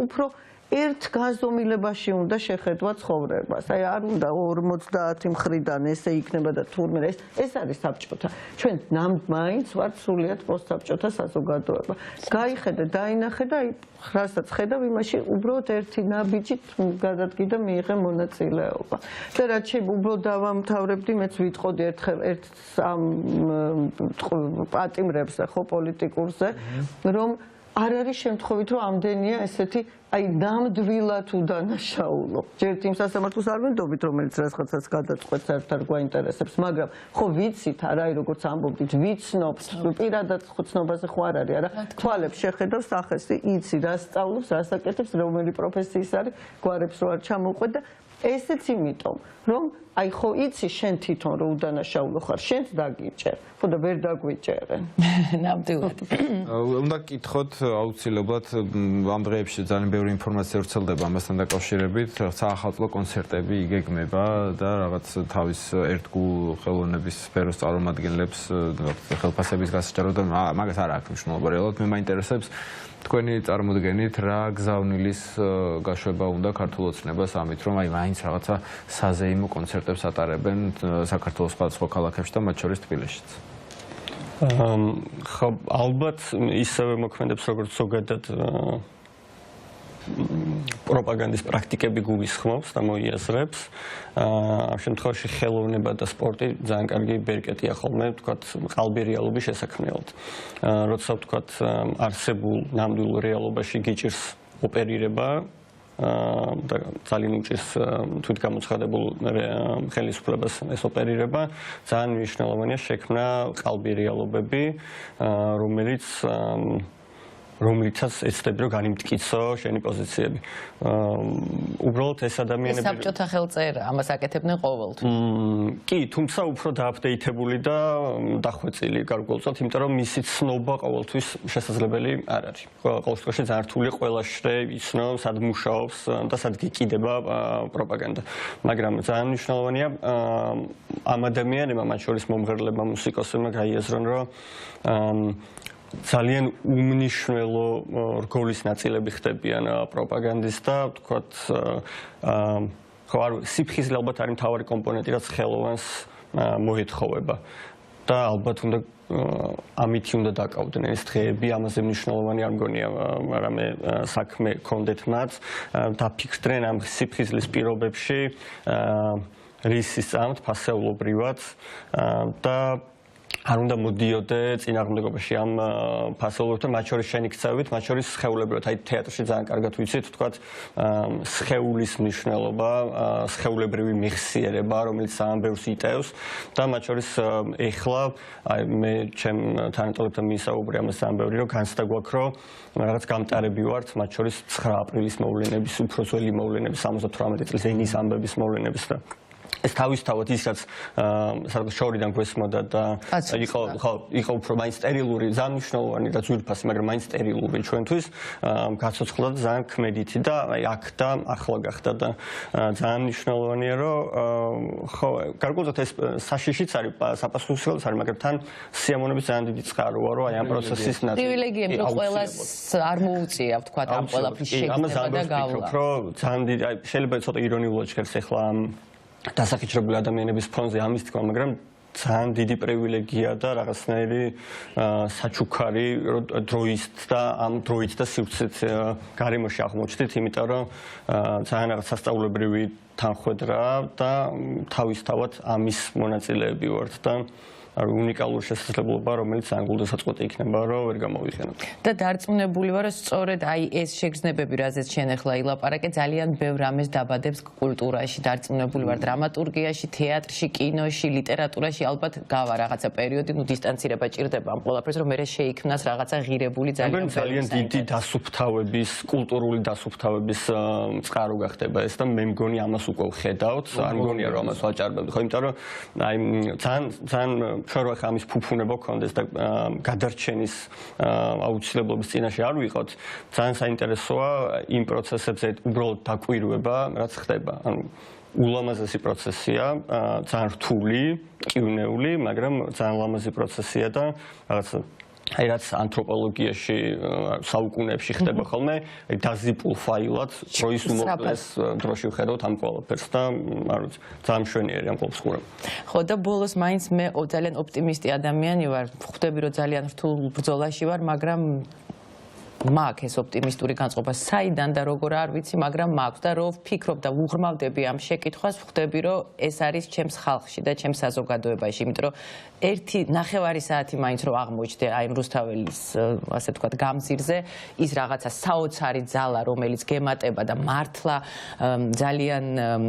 უფრო ერთ განზომილებაში უნდა შეხედვა ცხოვრებას. აი არ უნდა 50 მხრიდან ესე იქნება და თურმე ეს არის საბჭოთა. ჩვენ მაინც ვართ სრულიად პოსტსაბჭოთა საზოგადოება. გაიხედე, დაინახე და აი რასაც ხედავ იმაში უბრალოდ ერთი ნაბიჯით გადადგი და მიიღე მონაწილეობა. და რაც შეიძლება უბრალოდ დავამთავრებდი, მეც ვიტყოდი ერთ ამ პატიმრებს ხო პოლიტიკურზე, რომ არ არის შემთხვევით, რომ ამდენია ესეთი აი ნამდვილად უდანაშაულო. ჯერ იმ სასამართლოს არ ვენდობით, რომელიც რაღაცას გადაწყვეტს, საერთოდ არ გვაინტერესებს, მაგრამ ხო ვიცით, არა, აი როგორც ამბობდით, ვიცნობთ, პირადად ხოცნობაზე ხო არ არის, არა, თვალებს შეხედავს, სახეს იცი, რა სწავლობს, რას აკეთებს, რომელი პროფესიის არის, გვარებს რო არ ჩამოყვეთ და ესეც იმიტომ, რომ აი ხო იცი შენ თვითონ რომ უდანაშაულო ხარ, შენც დაგიჭერ, ხო და ვერ დაგვიჭერენ. ნამდვილად. უნდა გკითხოთ აუცილებლად ამ დღეებში ძალიან ბევრი ინფორმაცია ვრცელდება ამასთან დაკავშირებით, საახალწლო კონცერტები იგეგმება და რაღაც თავის ერთგულ ხელოვნების სფეროს წარმომადგენლებს ხელფასების გასაჭრელად და მაგას არ აქვს მნიშვნელობა. რეალურად მე მაინტერესებს თქვენი წარმოდგენით რა გზავნილის გაშვება უნდა ქართულ ოცნებას ამით, რომ აი მაინც რაღაცა საზეიმო კონცერტებს ატარებენ საქართველოს სხვადასხვა ქალაქებში და მათ შორის თბილისშიც. ხო, ალბათ ისევე მოქმედებს როგორც ზოგადად პროპაგანდის პრაქტიკები გულისხმობს და მოიაზრებს. ამ შემთხვევაში ხელოვნება და სპორტი ძალიან კარგი ბერკეტია ხოლმე, ვთქვათ, ყალბი რეალობის შესაქმნელად. როცა ვთქვათ, არსებულ ნამდვილ რეალობაში გიჭირს ოპერირება, და ძალიან უჭირს თვითგამოცხადებულ ხელისუფლებას ეს ოპერირება. ძალიან მნიშვნელოვანია შექმნა ყალბი რეალობები, რომლითაც ეცდები რომ განიმტკიცო შენი პოზიციები. უბრალოდ ეს ადამიანები საბჭოთა ხელწერა ამას აკეთებდნენ ყოველთვის. კი, თუმცა უფრო დააპდეიტებული და დახვეწილი გარკვეულწილად, იმიტომ რომ მისი ცნობა ყოველთვის შესაძლებელი არ არის. ყოველ შემთხვევაში ძალიან რთული ყველა შრე იცნო, სად მუშაობს და სად გიკიდება პროპაგანდა. მაგრამ ძალიან მნიშვნელოვანია ამ ადამიანებმა, მათ შორის მომღერლებმა, მუსიკოსებმა გაიაზრონ, რომ ძალიან უმნიშვნელო რგოლის ნაწილები ხდებიან პროპაგანდის და ვთქვათ ხო არ სიფხიზლე ალბათ არის მთავარი კომპონენტი, რაც ხელოვანს მოეთხოვება და ალბათ უნდა ამითი უნდა დაკავდნენ ეს დღეები, ამაზე მნიშვნელოვანი არ მგონია რამე საქმე კონდეთ მათ, დაფიქრდნენ ამ სიფხიზლის პირობებში რისის წამთ ფასეულობრივად და არ უნდა მოდიოდე წინააღმდეგობაში ამ ფასეულობებთან, მათ შორის შენი ქცევით, მათ შორის სხეულებრივად. აი თეატრში ძალიან კარგად ვიცით, ვთქვათ, სხეულის მნიშვნელობა, სხეულებრივი მეხსიერება, რომელიც ძალიან ბევრს იტევს და მათ შორის ეხლა აი მე ჩემ თანატოლებთან მისაუბრე ამას ძალიან ბევრი, რომ განცდა გვაქვს, რომ რაღაც გამტარები ვართ, მათ შორის 9 აპრილის მოვლენების, უფრო ძველი მოვლენების, 78 წლის ენის ამბების მოვლენების და ეს თავისთავად ის რაც სადღაც შორიდან გვესმოდა და იყო უფრო მაინც სტერილური, ძალიან მნიშვნელოვანი და ძვირფასი, მაგრამ მაინც სტერილური ჩვენთვის გაცოცხლდა და ძალიან ქმედითი და აი აქ და ახლა გახდა და ძალიან მნიშვნელოვანია, რომ ხო, გარკვეულწილად ეს საშიშიც არის, საპასუხისმგებლოც არის, მაგრამ თან სიამოვნების ძალიან დიდი წყაროა, რომ აი ამ პროცესის ნაწილი. პრივილეგიები რომ ყველას არ მოუწია, ვთქვათ, ამ ყველაფრის შეგრძნება და გავლა. ძალიან დიდი, აი შეიძლება ცოტა ირონიულად შეგერს ახლა დასახიჩრებული ადამიანების ფონზე ამის თქმა, მაგრამ ძალიან დიდი პრივილეგია და რაღაცნაირი საჩუქარი დროის და ამ დროით და სივრცით გარემოში აღმოჩნდით, იმიტომ რომ ძალიან რაღაც სასწაულებრივი თანხwebdriver და თავისთავად ამის მონაწილეები ვართ და არის უნიკალური შესაძლებლობა, რომელიც ანგულ დასაწყოთი იქნება, რომ ვერ გამოვიყენოთ. და დარწმუნებული ვარ, რომ სწორედ აი ეს შეგრძნებები, რაზეც შენ ახლა ილაპარაკე, ძალიან ბევრ რამეს დაბადებს კულტურაში, დარწმუნებული ვარ, დრამატურგიაში, თეატრში, კინოში, ლიტერატურაში, ალბათ გავა რაღაცა პერიოდი, ნუ დისტანცირება ჭირდება ამ ყველაფერს, რომ მე შეიქმნას რაღაცა ღირებული ძალიან დიდი დასუფთავების, კულტურული დასუფთავების წყარო გახდება ეს და მე მგონი ამას უკვე ვხედავთ, არ მგონია რომ ამას ვაჭარბებთ, ხო, იმიტომ რომ აი ძალიან ჩვენ რო ახლა ამის ფუფუნება გქონდეს და გადარჩენის აუცილებლობის წინაშე არ ვიყოთ, ძალიან საინტერესოა იმ პროცესებზე უბრალოდ დაკვირვება, რაც ხდება. ანუ ულამაზესი პროცესია, ძალიან რთული, კივნეული, მაგრამ ძალიან ლამაზი პროცესია და რაღაც აი რაც ანთროპოლოგიაში საუკუნეებში ხდება ხოლმე, აი დაზიპულ ფაილად დროის უმოკლეს დროში ვხედავთ ამ ყველაფერს და არ ვიცი, ძალიან მშვენიერი ამ ყველაფერს ხურებ. ხო და ბოლოს მაინც მე ძალიან ოპტიმისტი ადამიანი ვარ, ხვდები რომ ძალიან რთულ ბრძოლაში ვარ, მაგრამ მაქვს ეს ოპტიმისტური განწყობა საიდან და როგორ არ ვიცი, მაგრამ მაქვს და რო ვფიქრობ და ვუღრმავდები ამ შეკითხვას, ხვდები რომ ეს არის ჩემს ხალხში და ჩემს საზოგადოებაში, იმიტომ რომ ერთი ნახევარი საათი მაინც რო აღმოჩნდე აი რუსთაველის ასე ვთქვათ გამზირზე, ის რაღაცა საოცარი ძალა, რომელიც გემატება და მართლა ძალიან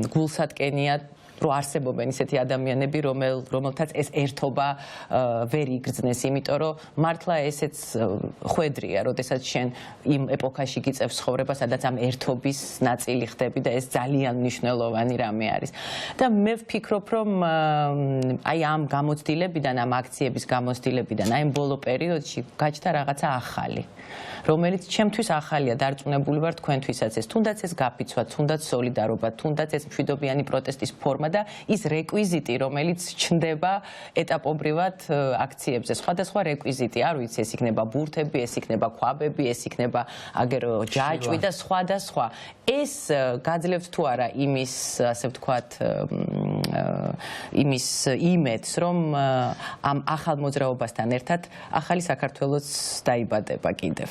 გულსატკენია რომ არსებობენ ისეთი ადამიანები, რომელთაც ეს ერთობა ვერ იგრძნეს, იმიტომ რომ მართლა ესეც ხვედრია, როდესაც შენ იმ ეპოქაში გიწევს ცხოვრება, სადაც ამ ერთობის ნაწილი ხდები და ეს ძალიან მნიშვნელოვანი რამე არის. და მე ვფიქრობ, რომ აი ამ გამოცდილებიდან, ამ აქციების გამოცდილებიდან, აი ამ ბოლო პერიოდში გაჩნდა რაღაცა ახალი, რომელიც ჩემთვის ახალია, დარწმუნებული ვარ თქვენთვისაც ეს, თუნდაც ეს გაფიცვა, თუნდაც სოლიდარობა, თუნდაც ეს მშვიდობიანი პროტესტის ფორმა და ის რეკვიზიტი, რომელიც ჩნდება ეტაპობრივად აქციებზე, სხვადასხვა რეკვიზიტი, არ ვიცი, ეს იქნება ბურთები, ეს იქნება ქვაბები, ეს იქნება აგერ ჯაჭვი და სხვადასხვა. ეს გაძლევთ თუ არა იმის, ასე ვთქვათ, იმის იმედს, რომ ამ ახალ მოძრაობასთან ერთად ახალი საქართველოც დაიბადება კიდევ.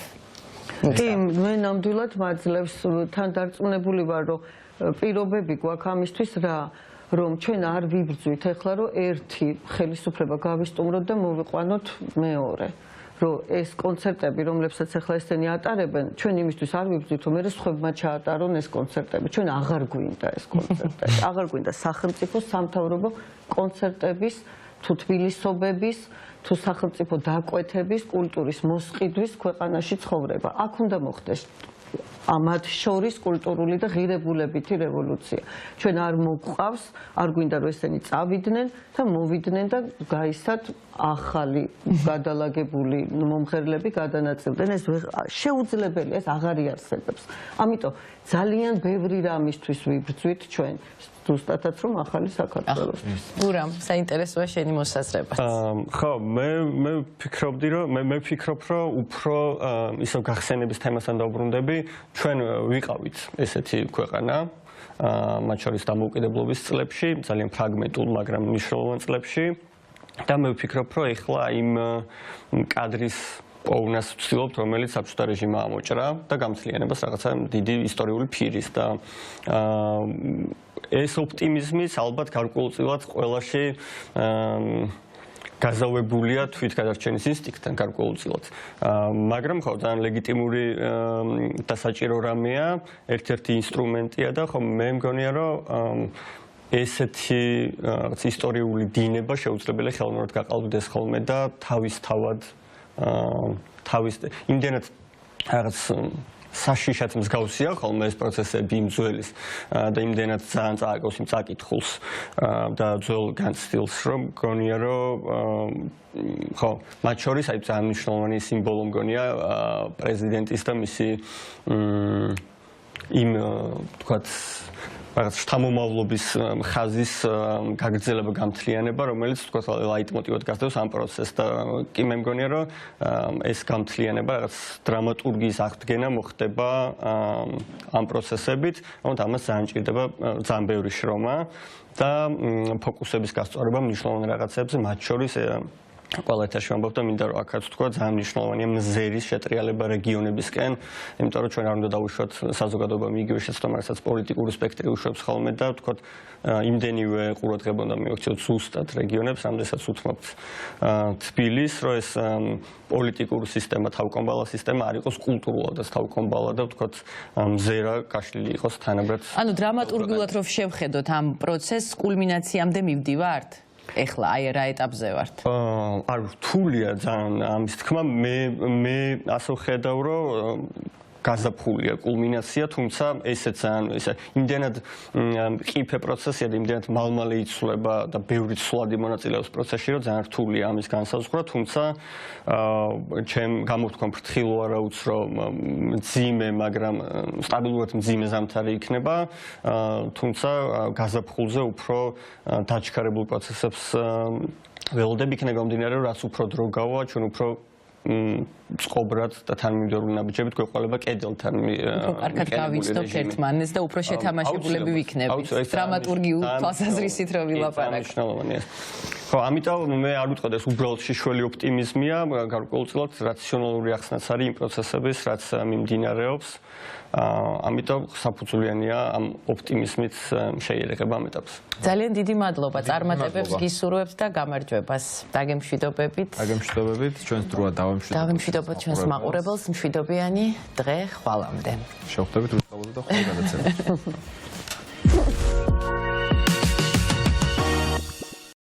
კი, მე ნამდვილად მაძლევს, თან დარწმუნებული ვარ, რომ პირობები გვაქვს ამისთვის რა, რომ ჩვენ არ ვიბრძვით ახლა, რომ ერთი ხელისუფლება გავისტუმროთ და მოვიყვანოთ მეორე. რომ ეს კონცერტები, რომლებსაც ახლა ესენი ატარებენ, ჩვენ იმისთვის არ ვიბრძვით, რომ მე სხვებმა ჩაატარონ ეს კონცერტები. ჩვენ აღარ გვინდა ეს კონცერტები. აღარ გვინდა სახელმწიფო სამთავრობო კონცერტების, თუ თბილისობების, თუ სახელმწიფო დაკვეთების, კულტურის მოსყიდვის ქვეყანაში ცხოვრება. აქ უნდა მოხდეს ამათ შორის კულტურული და ღირებულებითი რევოლუცია. ჩვენ არ მოგვყავს, არ გვინდა რომ ესენი წავიდნენ და მოვიდნენ და გაისად ახალი გადალაგებული მომღერლები გადანაწილდნენ. ეს შეუძლებელია, ეს აღარ იარსებებს. ამიტომ ძალიან ბევრი რამისთვის ვიბრძვით ჩვენ. ზუსტადაც რომ ახალი საქართველოსთვის. გურამ, საინტერესოა შენი მოსაზრება. ხო, მე ვფიქრობდი, რომ მე ვფიქრობ, რომ უფრო ისევ გახსენების თემასთან დავბრუნდები, ჩვენ ვიყავით ესეთი ქვეყანა, მათ შორის დამოუკიდებლობის წლებში, ძალიან ფრაგმენტულ, მაგრამ მნიშვნელოვან წლებში და მე ვფიქრობ, რომ ეხლა იმ კადრის პოვნას ვცდილობთ, რომელიც საბჭოთა რეჟიმმა ამოჭრა და გამძლიანებას რაღაცა დიდი ისტორიული ფირის და ეს ოპტიმიზმიც ალბათ გარკვეულწილად ყველაში გაზავებულია თვითგადარჩენის ინსტინქტთან გარკვეულწილად. მაგრამ ხო, ძალიან ლეგიტიმური და საჭირო რამეა, ერთ-ერთი ინსტრუმენტია და ხო მე მგონია, რომ ესეთი რაღაც ისტორიული დინება შეუძლებელია ხელოვნურად გაყალბდეს ხოლმე და თავისთავად იმდენად რაღაც საშიშად მსგავსია ხოლმე ეს პროცესები იმ ძველის და იმდენად ძალიან წააგავს იმ წაკითხულს და ძველ განცდილს, რომ მგონია, რომ ხო, მათ შორის აი ძალიან მნიშვნელოვანი სიმბოლო მგონია პრეზიდენტის და მისი იმ თქვათ რაღაც შთამომავლობის ხაზის გაგრძელება, გამთლიანება, რომელიც თქვათ ლაიტმოტივად გასდევს ამ პროცესს და კი მე მგონია, რომ ეს გამთლიანება რაღაც დრამატურგიის აღდგენა მოხდება ამ პროცესებით, რომ ამას ძალიან ჭირდება ძალიან ბევრი შრომა და ფოკუსების გასწორება მნიშვნელოვან რაღაცებზე, მათ შორის ყველა ეთერში ვამბობ და მინდა რომ აქაც თქვა ძალიან მნიშვნელოვანია მზერის შეტრიალება რეგიონებისკენ, იმიტომ რომ ჩვენ არ უნდა დავუშვათ საზოგადოებამ იგივე შეცდომა, რასაც პოლიტიკური სპექტრი უშვებს ხოლმე და თქვა იმდენივე ყურადღება უნდა მივაქციოთ ზუსტად რეგიონებს, ამდესაც უთმობთ თბილისს, რომ ეს პოლიტიკური სისტემა, თავკომბალა სისტემა არ იყოს კულტურულადაც თავკომბალა და თქვა მზერა გაშლილი იყოს თანაბრად. ანუ დრამატურგულად რომ შევხედოთ ამ პროცესს, კულმინაციამდე მივდივართ? ეხლა აი რა ეტაპზე ვართ? არ რთულია ძალიან ამის თქმა, მე ასე ვხედავ, რომ გაზაფხულია კულმინაცია, თუმცა ესეც ძალიან ესე იმდენად მყიფე პროცესია და იმდენად მალმალე იცვლება და ბევრი ცვლადი მონაწილეობს პროცესში, რომ ძალიან რთულია ამის განსაზღვრა, თუმცა ჩემ გამოვთქვამ ფრთხილო არაუცრო მძიმე, მაგრამ სტაბილურად მძიმე ზამთარი იქნება, თუმცა გაზაფხულზე უფრო დაჩქარებულ პროცესებს ველოდები იქნება გამომდინარე, რომ რაც უფრო დრო გავა, ჩვენ უფრო წყობრად და თანმიმდევრული ნაბიჯებით გვეყოლება კედელთან კარგად გავიცნობთ ერთმანეთს და უფრო შეთამაშებულები ვიქნებით დრამატურგიულ თვალსაზრისით რომ ვილაპარაკოთ. ხო, ამიტომ მე არ ვიტყოდ ეს უბრალოდ შიშველი ოპტიმიზმია, გარკვეულწილად რაციონალური ახსნაც არის იმ პროცესების, რაც მიმდინარეობს. ამიტომ საფუძვლიანია ამ ოპტიმიზმით შეიერება ამ ეტაპს. ძალიან დიდი მადლობა წარმატებებს გისურვებთ და გამარჯვებას. დაგემშვიდობებით. დაგემშვიდობებით, ჩვენს დროა დავემშვიდობოთ ჩვენს მაყურებელს, მშვიდობიანი დღე ხვალამდე. შევხვდებით რუსთაველზე და ხოლმე გადაცემით.